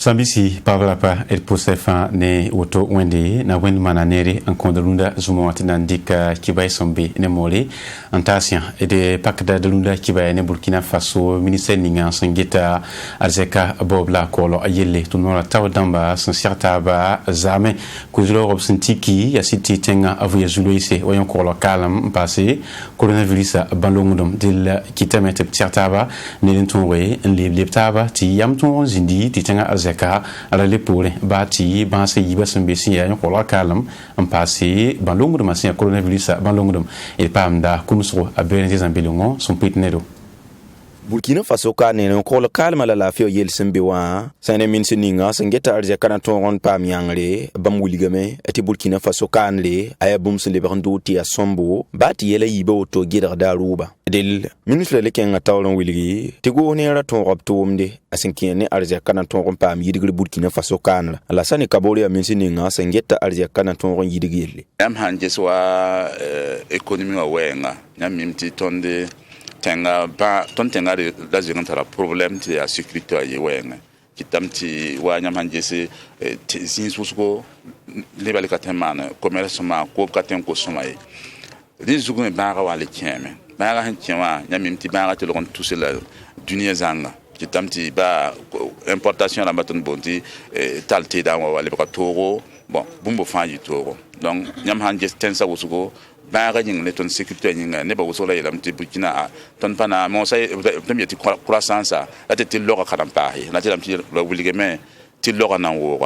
Sambisi Pavlapa el Posefa ne Woto Wende na Wend Mananeri en Kondalunda Zumawati Nandika Kibai Sombi ne Moli Antasia et de Pakda de Lunda Kibai ne Burkina Faso ministère Ninga Sangita Azeka Bobla Kolo Ayele Tunora Tawadamba Sansiataba Zame Kuzulo Robsentiki Yasiti Tenga Avuya Zuluise Wayon Kolo Kalam passé coronavirus Balongdom dil Kitamet Tiataba Nelentonwe Leptaba Ti Yamton Zindi Titenga Azeka ala lepore bati banse yiba sembesi ya ko kalam en passé ban longudum asia coronavirus ban longudum e pamda kunusro abene zambilongo son pitnedo Burkina Faso ka ne ko kalma la lafio yel sembewa sane min sininga sangeta arja kana ton pam yangre bam wuligame ati Burkina Faso kanle aya bum se lebrando ti asombo bati yela yiba oto gidar daruba del ministre le kenga tawlon wiligi tigo ne ra ton robtomde asinki ne arja kana ton pam yidigre Burkina Faso kanla la sane kabori min sininga sangeta arja kana ton yidigele am hanje swa economy wa wenga nyamimti tonde tenga ba ton tenga de la zingantara problème ti a sécurité ye wenga kitamti wa nyamanje se sin susko le balika temana commerce ma ko katen ko somaye di zugu ba ga wale keme ba ga han kema nyamimti ba ga telon touser la dunia zanga kitamti ba importation la baton bonti talti da wale ba toro bon bumbo fanji toro donc nyamanje tensa usuko ba jing le ton sécurité ninga ne ba wosola yelam ti Burkina ton pana mo say premier ti croissance la te lora kadam pahi la ti lam ti lo wuligeme ti lora nan wo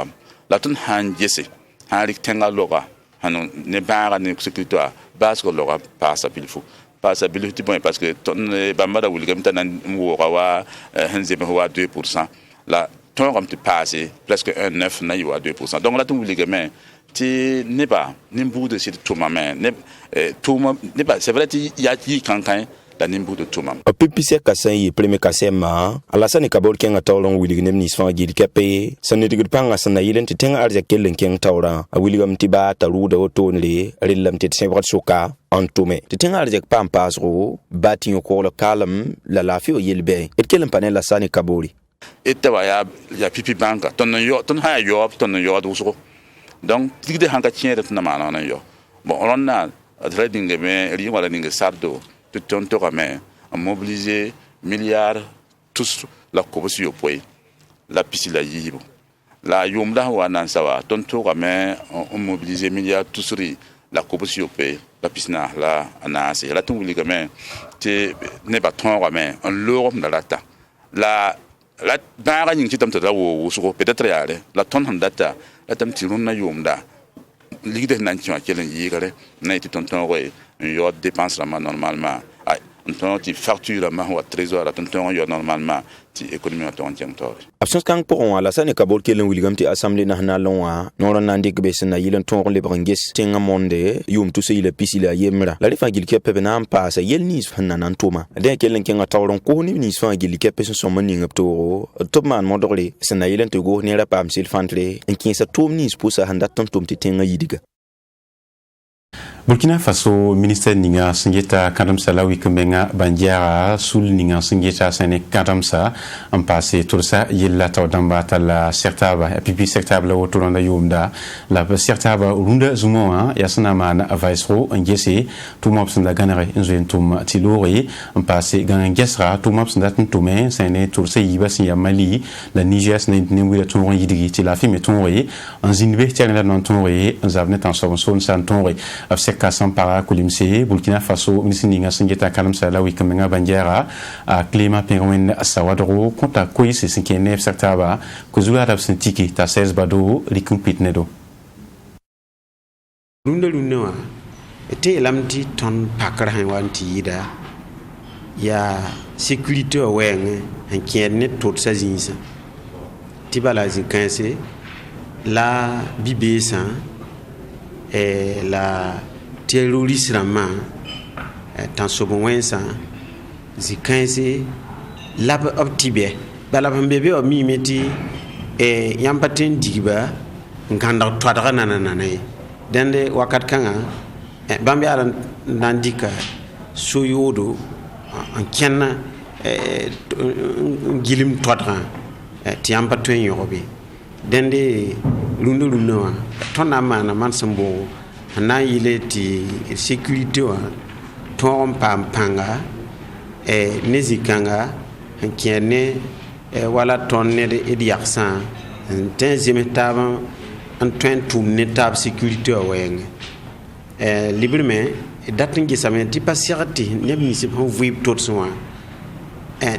la ton han jesse han rik tenga lora hanon ne ba ne sécurité ba ko lora passa pilfu passa biliti bon parce que ton ba mada wuligeme tan wo wa hanze wa 2% la ton ram ti passer presque 1,9 na yo à 2%. Donc là ton wuligeme ti ne ba nimbu de sit tuma men ne tuma ne ba c'est vrai ti ya ti kankan da nimbu de tuma pipise kasan yi premier kasema alasani kabor kenga tawlon wili nem ni sfa gidi kepe sanne digid panga sanna yilen ti tenga arja kellen ken tawra a wili gam ti ba taru da otonle rillam ti sen wat soka antume ti tenga arja pam pasro bati ko lo kalam la lafio yelbe et kellen panel la sani kabori etawa ya pipi banka ton ha yo ton yo do so donc tigde hanka tiere na mana yo bon on a trading mais ri wala ninga sardo de tonto mais a mobiliser milliards tous la kobosi yo poy la pisila yibo la yumda wana sawa tonto mais on mobiliser milliards tous ri la kobosi yo poy la pisna la anase la tunguli mais te ne ba ton mais on l'euro dans la ta la bara ning ci tamta wo so peut-être yale la ton handata la tam ti ronna yumda ligde nan ci ma kelen yigare na ti ton yo dépense la normalement ay on ti facture ma wa trésor la ton yo normalement ti économie ton tientor absence kan pour on la sane kabol kelen wiligam ti assemblée nationale wa non nandi ke besna yilen ton le brangis tinga monde yum to sey le pisila yemra la rifa gil kepe na passa yel ni fanna nan toma de kelen ken tawron ko ni fa gil kepe so mani ngapto to man modore sena yilen to go ni ra pam sil fantre en kin sa tom ni sposa handa tom ti tinga yidiga Burkina Faso ministère Ninga Singeta Kadamsa la wikmenga bandiara sul Ninga Singeta sene Kadamsa en passé tout ça yella tawdamba la certaba et puis certaba la wotoronda yumda la certaba runda zumo yasna man avaisro ngesi tout mobs la ganare nzoentum tilori en passé gan ngesra tout mobs datin tume sene tout ça yiba ya Mali la Niger sene nimwira ton yidigi ti la fi metonri en zinbe tiana non tonri en zavnet en son santonri Kassam para Kulimse Burkina Faso ministre Singeta Kadamsa la wikmenga bandiara a Clément Penguin Sawadro konta koyise sinkene certaba kuzula absentiki ta 16 bado likumpitnedo Lunda ete lamti ton pakra han wanti yida ya sécurité weng en kienne tot sa zinsa tibala zinkanse la bibesa et la terroriste tan sobonwensa zikanse lab optibe bala bambebe o mi meti yampaten digiba nganda twadra nananane dende wakat kanga bambe alan nandika soyodo en kenna gilim twadra ti yampaten yobe dende lundu wa tonna mana man sambo na yile ti sécurité wa ton panga nezikanga kiene wala tonne de yaksan tenzime taban en train to netab sécurité weng librement datin gi samen ti pasirati ne mi se bon vuib tot soin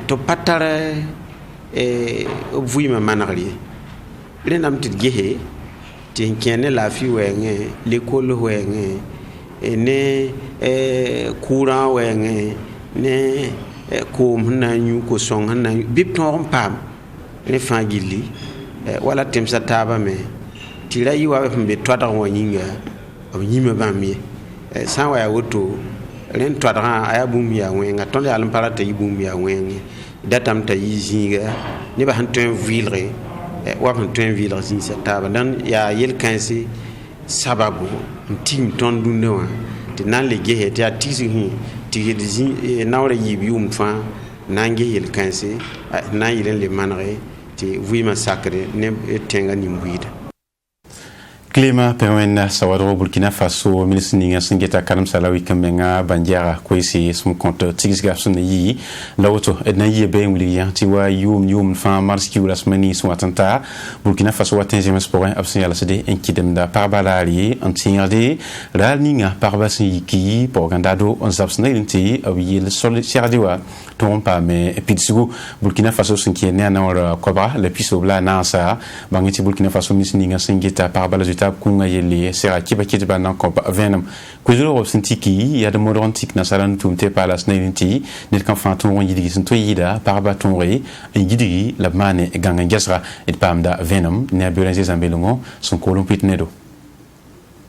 to patara vuib ma manari renam tit gehe ti kiene la fi weng l'école weng ne courant weng ne ko na nyu ko song na bip ton pam ne fangili wala temsa taba me tira yi wa mbe twada wa nyinga o nyima ba mi san wa ya woto ren twada aya bum ya wenga ton ya lam parata yi bum ya wenga datam ta yi zinga ne ba han ten villere wa han ten villere zin sa taba dan ya yel kansi sababu tim ton dunde wa ti nan le gehe ti atisi hu ti di nawra yibi fa nange yel kansi na yilen le manre ti vima sacré ne tenga ni mbida Clément Perwena Sawadro Burkina Faso ministre ninga singeta kanam salawi kamenga bandiara kwesi sum compte tigis garson yi lawto edna yebe muliya ti wa yum fa mars ki wala smani so atanta Burkina Faso watenje sport absen yala sede enkidemda parbalari antingade la ninga parbasin ki pogandado on zabsna inti awiyel sol siadiwa tompa me epidsugo Burkina Faso sinkiene na ora kobra le pisobla nasa bangiti Burkina Faso ministre ninga singeta parbalazita kunga yeli sera kiba kitba nan kompa venam kuzuro obsentiki ya de modorantik na salan tumte palas nainti net kan fanton yidi sinto yida parba tonre yidi la mane ganga gasra et pamda venam ne abulenze zambelongo son kolon pitnedo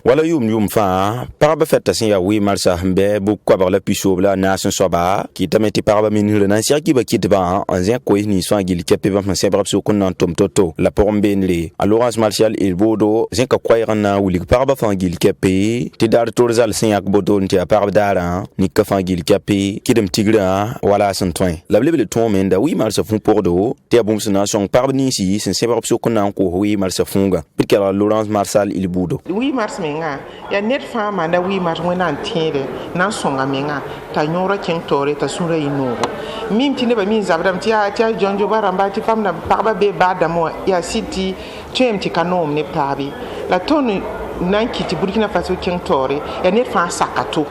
wala yum fa paraba fetta sin ya wi marsa mbe bu kwa ba la piso la nation soba ki tameti paraba min na sia ki ba kitba en zin ko ni so ngil kepe ba se brab so kon tom toto la pombe nle alorance martial il bodo zin ka kwa na wuli paraba fa ngil kepe ti dar torzal sin yak bodo nti paraba dara ni ka fa ngil kepe ki dem tigra wala son toin la blebe le ton men da wi marsa fun pordo ti abum sna son paraba ni si se brab so kon ko wi marsa funga pikala Laurence Marshal il bodo wi mars ya net fama da wi mar wona ntire na songa menga ta nyora kentore ta sura inogo mim tine ba min zabram ti a jonjo baramba ti famna parba be bada mo ya city ti kanom ne tabi la tonu nan kiti Burkina Faso kentore ya net fa sakato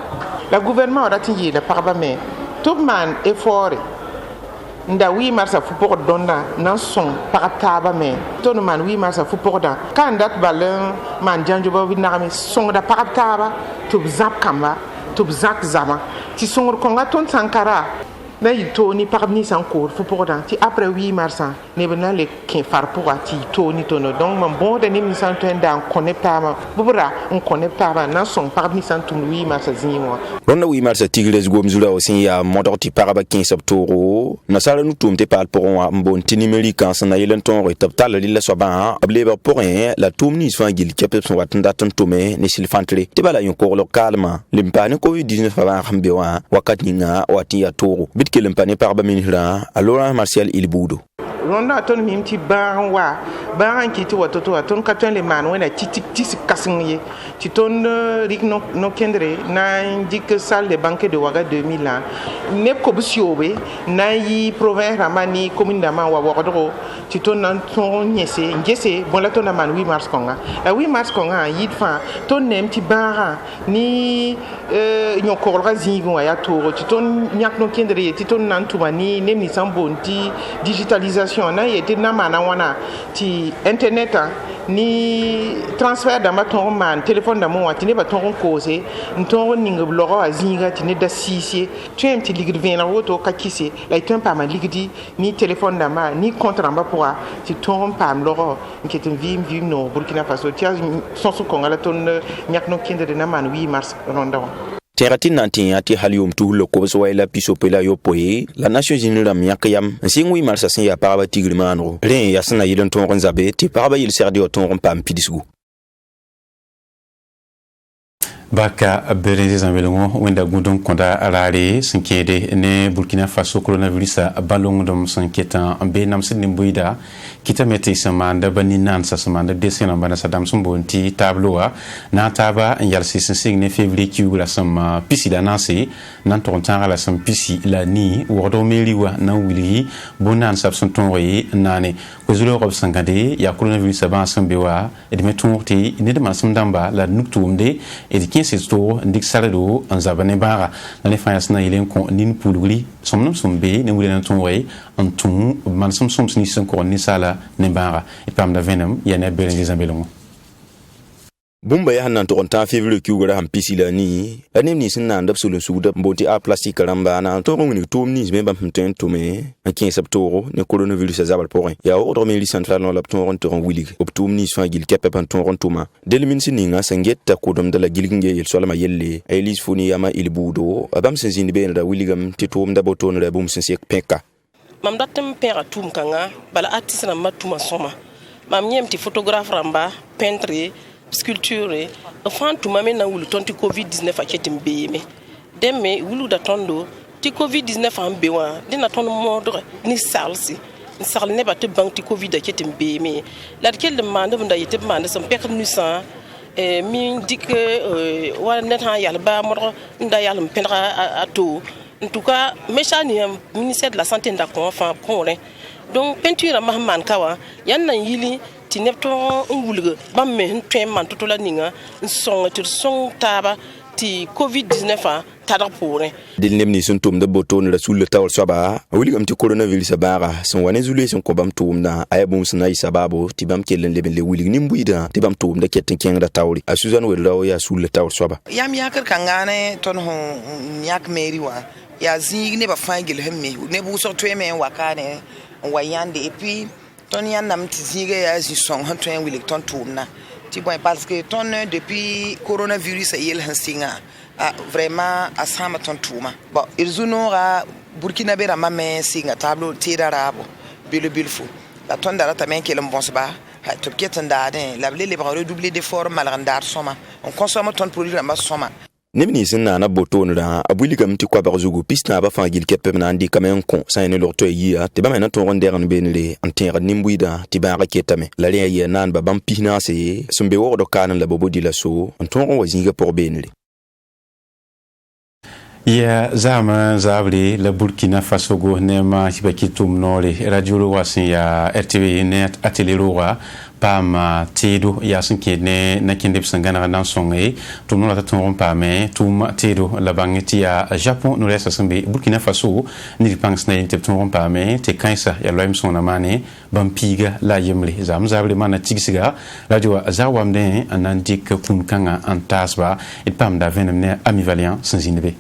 la gouvernement ora ti yela parba me tout man effort nda wi marsa fu pour donna nan son par taba me tonu man wi marsa fu pour da kan dat balen man janjo ba wi na son da par taba to zap kamba to zak zama ti son ko ngaton sankara na yitoni par ni sankour fu pour da ti après 8 mars ne bena le kin far pour ti toni tono donc man bon de ni santen da connectama bubura on connectama na son par ni santum 8 mars zinwa ronna 8 mars tigres gomzula aussi ya modorti paraba 15 septembre na sala nu tumte pal pour un bon ti numérique en sana yelen ton retaptal lilla soba ableba pour la tumni so ngil kepep so watanda ton tume ne silfantre te bala yon ko localement limpane covid-19 fa hambewa wakati nga wati ya toro bitke limpane paraba minira alors Martial il budo ronda ton mimti banwa ban ki to wato ton ka ton le man wena titi kasinye ti ton rik no kendre na dik salle de banque de waga 2000 ans ne ko busiobe na yi province ramani commune da man wa wodro ti ton nan ton ngese bon la ton na man 8 mars konga la 8 mars konga yid fa ton nem ti bara ni nyoko razingo ya to ti ton nyak no kendre ti ton nan tuba ni nem ni sambonti digitalisation na yete na mana wana ti internet ni transfert da maton man téléphone da mo watine ba ton cause nton ninga blogo azinga ti ne da sisi tu ti ligid vena woto kakise la ton pa ma ligidi ni téléphone da ma ni compte ramba pour ti ton pa mlogo nketin vim no Burkina Faso ti son su kongala ton nyak no kinde de na man 8 mars ronda Teratin nanti ati halium tu lo ko so la piso pela yo poe la Nations Unies ram yakayam singui marsa sin ya paraba tigrimano ren ya sana yidon ton ronzabe ti paraba yil serdi o ton pam pidisgu Baka Berezi Zambelongo wenda gudon konda alare sinkede ne Burkina Faso coronavirus balong dom sanketa ambe namsin nimbuida kita meti samanda bani nan sa samanda desena bana sadam sumbonti tabloa na taba yalsi sinsing ne février ki la sama pisi da nasi nan tontanga la sam pisi la ni wodo meliwa na wili bonan sabson tonre nane ko zulo rob sangade ya coronavirus ba sambewa edmetonti ne de masam damba la nuktumde et to ndik salado en zabane bara na le fayas na ilen ko nin pulugli somnum sombe ne wule na ton way en ton man som ni sen ko ni sala ne bara et pam da venom ya ne belen zambelongo bumba ya hanan to ta février ki ugara ham pisila ni anem ni sin na ndap sulun suda mboti a plastique ramba na to ngoni to ni me bam ten to me en 15 septembre ne coronavirus zabal pour ya ordre me li central no lap ton to wili optum ni so gil kepe pan ton tuma delmin sin nga sanget ta ko dom dala gilginge yel solama yelle elis funi yama il budo abam sin zin be da wiligam titom da boton da bum sin sek peka mam datem pera tum kanga bala artiste na matuma soma mam nyem ti photographe ramba peintre sculpture enfin tout mame na wulu tonti covid-19 aketim beme deme wulu da tondo ti covid-19 ambe wa dina ton modre ni salsi ni sal ne batte bank ti covid aketim beme la kel de mande bunda yete mande sam pek nusa mi dik wa net ha yal ba modre nda yal mpendra ato en tout cas mechani ministère de la santé nda ko enfin pour donc peinture mahman kawa yan nan yili ti nepto wulga bamme twen man totola ninga song ti song taba ti covid-19 tada pore dil nemni sun tum da boton rasul tawal saba wuli am ti coronavirus bara son wane zule son ko bam tum na ayabum sunai sababu ti bam kelen leben le wuli nim buida ti bam tum da ketten ken da tawri a suzan wel raw ya sul tawal saba yam yakar kangane ton ho nyak meri wa ya zing ne ba fangil hemme ne bu so tweme wakane wayande et puis ton yan nam tiziga ya si son hantwen wili ton tourna ti bon parce que ton depuis coronavirus yel hansinga vraiment asama ton touma bon ils unora Burkina Bera mame singa tableau tira rabo bilfou la ton dara tamen kelem bonsba to ketanda la les bras redoubler d'efforts malrandar soma on consomme ton produit ma soma nebni sin na boton da abuli kam ti kwa barzugo pista ba fa gil kepe na andi kamen kon sa ne lorto yiya te ba mena ton ronderan benle antera nimbuida ti ba raketame la le yi nan ba bam pina se sumbe wordo kanan la bobodi la so anton wazinga pour benle ya zama zabli la Burkina Faso go nema hibakitum nore radio lo wasin ya RTV net atelier wa pam tedo ya sinke ne na kinde sangana na songe tum no la ton pame tum tedo la bangeti ya Japon no lesa sambe Burkina Faso ni pangs na inte ton pame te kansa ya loim sona mane bampiga la yemle zam zabli mana tigsiga radio zawamde anandik kun kanga antasba et pam da venem ne ami valiant sans inbe.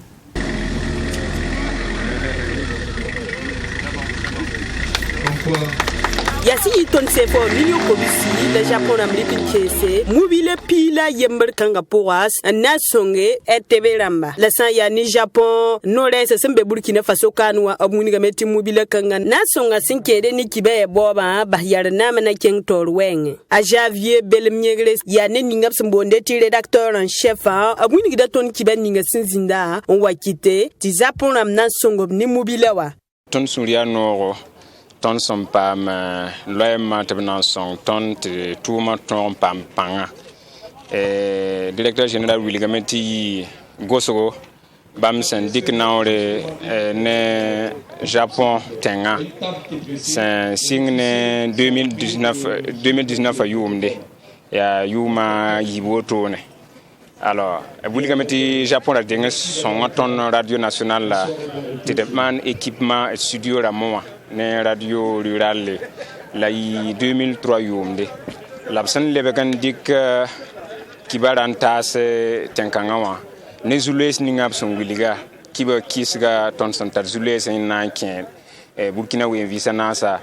Yasi ton se fo milio kobisi le Japon amlikin kese mobile pila yember kanga poas na songe RTV ramba la san ya ni Japon no rese sembe Burkina Faso kanwa abuni ga meti mobile kanga na songa sinkede ni kibe boba ba yar na mana ken torweng a Javier Belmnyegre ya ne ningap smbonde ti rédacteur en chef abuni ga ton kibe ninga sinzinda on wakite ti Japon ram na songo ni mobile wa ton suria no ton som pam loema tabna son ton te tuma ton pam panga directeur général Willigamenti Gosogo bam sen dik naore ne Japon tenga sen signe 2019 ayumde ya yuma yiboto ne alors Willigamenti Japon la dengue son ton radio national la man équipement studio Ramoa ne radio rural la 2003 yumde labsan lebekan dik kibarantas tenkangawa ne zules ningap son wiliga kiba kisga ton santar zules en nanken Burkina we visa nasa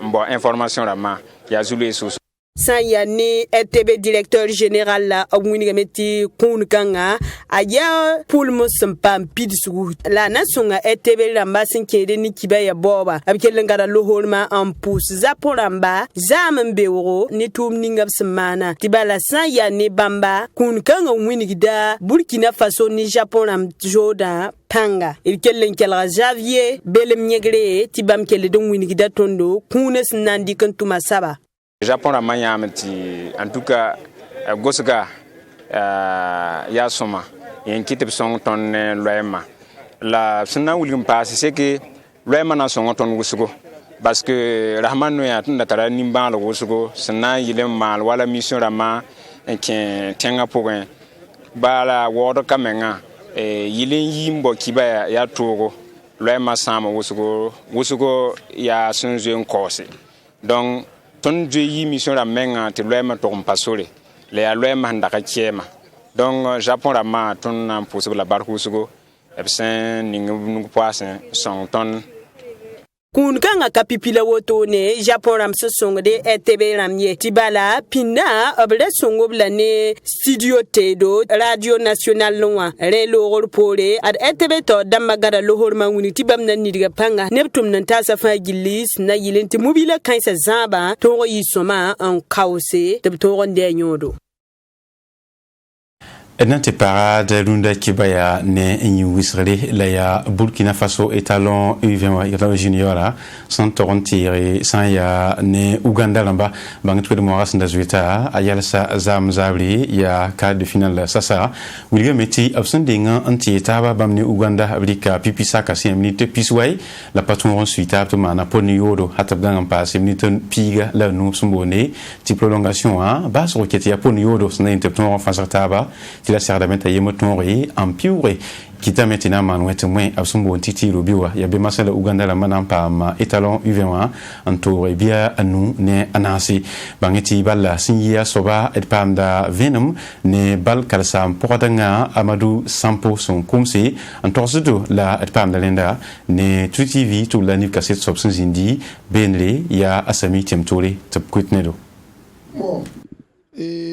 mbo information rama ya zules san ya ne RTB directeur général la awuni meti kun kanga aya pulmo sampam pidsu la nasonga RTB ramba sin kede ni kibaya boba abikelen ngara lohorma en pouce za poramba za mbewro ni tum ningab semana tibala san ya ne bamba kun kanga wini gida Burkina Faso ni Japon ram joda panga ilkellen kelga Javier belem nyegre tibam kelle don wini gida tondo kunes nandi kan tuma saba Japon ram yamati en tout cas gosga ya soma yen kitib song ton loema la sunna wulim passe c'est que loema na song ton wusugo parce que rahman no ya tunda tara nimba lo wusugo sunna yilem mal wala mission rama en tenga pogen bala wodo kamenga yilin yimbo kibaya ya togo loema sama wusugo ya sunje nkosi donc ton je yi mission ramenga te loema to compasole le ya loema ndaka chema donc Japon rama ton na possible la bar wusugo epsen ningu poasen son ton kun kanga kapipila woto ne Japon ram se songo de RTB ramye tibala pinda obla songo blane studio tedo radio national loa relo gorpore ad RTB to damagara lohor manguni tibam nan ni diga panga neptum nan tasa fa gilis na yilenti mobile kansa zaba to yisoma en kause de to ronde nyodo Nante parade lunda kibaya ne inyi wisrele la ya Burkina Faso étalon U20 junior sans torontier sans ya ne Uganda lamba bangitwe de moras ndazueta ayalsa zamzabli ya quart de finale sasa William Meti absendinga anti taba bamne Uganda ablika pipisa kasi minute pisway la patron suite aptoma na poniodo hatabdanga passe minute piga la no sumbone ti prolongation bas roquette ya poniodo sna interpton en taba la serdamenta yemotonri ampiure kita metina manwete mwe absumbo ntiti robiwa ya be masala Uganda la manampa ma étalon U21 entouré bia anu ne anasi bangeti balla singia soba et pamda venom ne bal kalsa portanga Amadou Sampo son kumsi entorzudo la et pamda lenda ne TV to la niv cassette sobsun zindi benle ya asami temtore tapkutnedo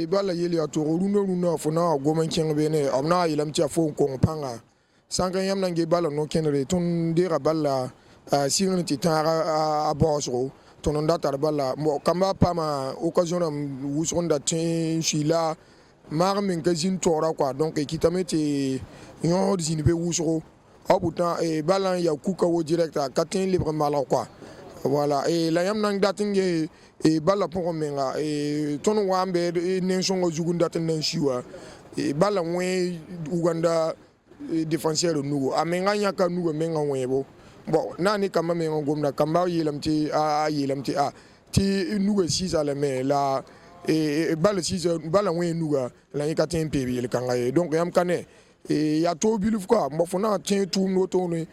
bala yeli atoro runa fona goman ken bene amna yilam tia fo ko panga sanga yam nange bala no kenre ton dira bala sirin ti tara a bosro ton ndata bala mo kamba pama occasion am wusonda tin shila mar min kazin tora quoi donc kitamete yon zinbe wusro abuta e bala ya kuka wo direct à katin libre mala quoi voilà et la yam nang datinge e bala pour menga e ton wambe ne songo jugunda tan shiwa e bala we Uganda défenseur nugo amenga nyaka nugo menga webo bon nani kama menga gomna kamba yelamti a ti nugo sisa la me la e bala sisa bala we nuga la yika tempe bi le kanga donc yam kane e ya to biluf quoi mo fona tin tout no to ne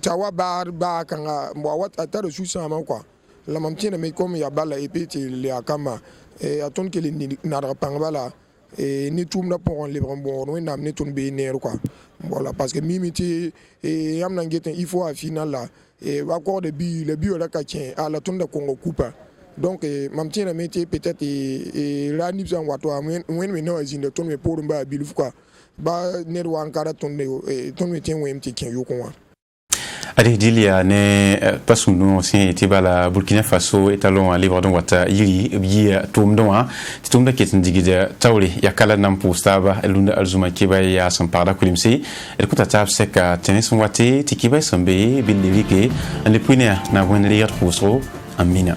tawa ba kanga mo wat ataro susa ma quoi la mamtina me comme ya bala epiti le akama e aton ke ni nadra pangala et ni tout na pour les bon on a amené ton bénér quoi voilà parce que mimiti et am nangete il faut à final là et encore de bi le bio la katien à la tonde Congo coupa donc mamtina métier peut-être et la nipsan wato when no is in the ton me pour ba biluf quoi ba nerwa ankara tonde et ton métier wem ti ken yoko Ade dilia ne pasuno ancien tibala Burkina Faso étalon à livre don wata yiri bi tomdon ti tomda ketin digida tawle ya kala nam postaba elunda alzuma kiba ya sampada kulimsi el kutata seka tenis wate ti kiba sambe bil livike ande puina na wenri yat postro amina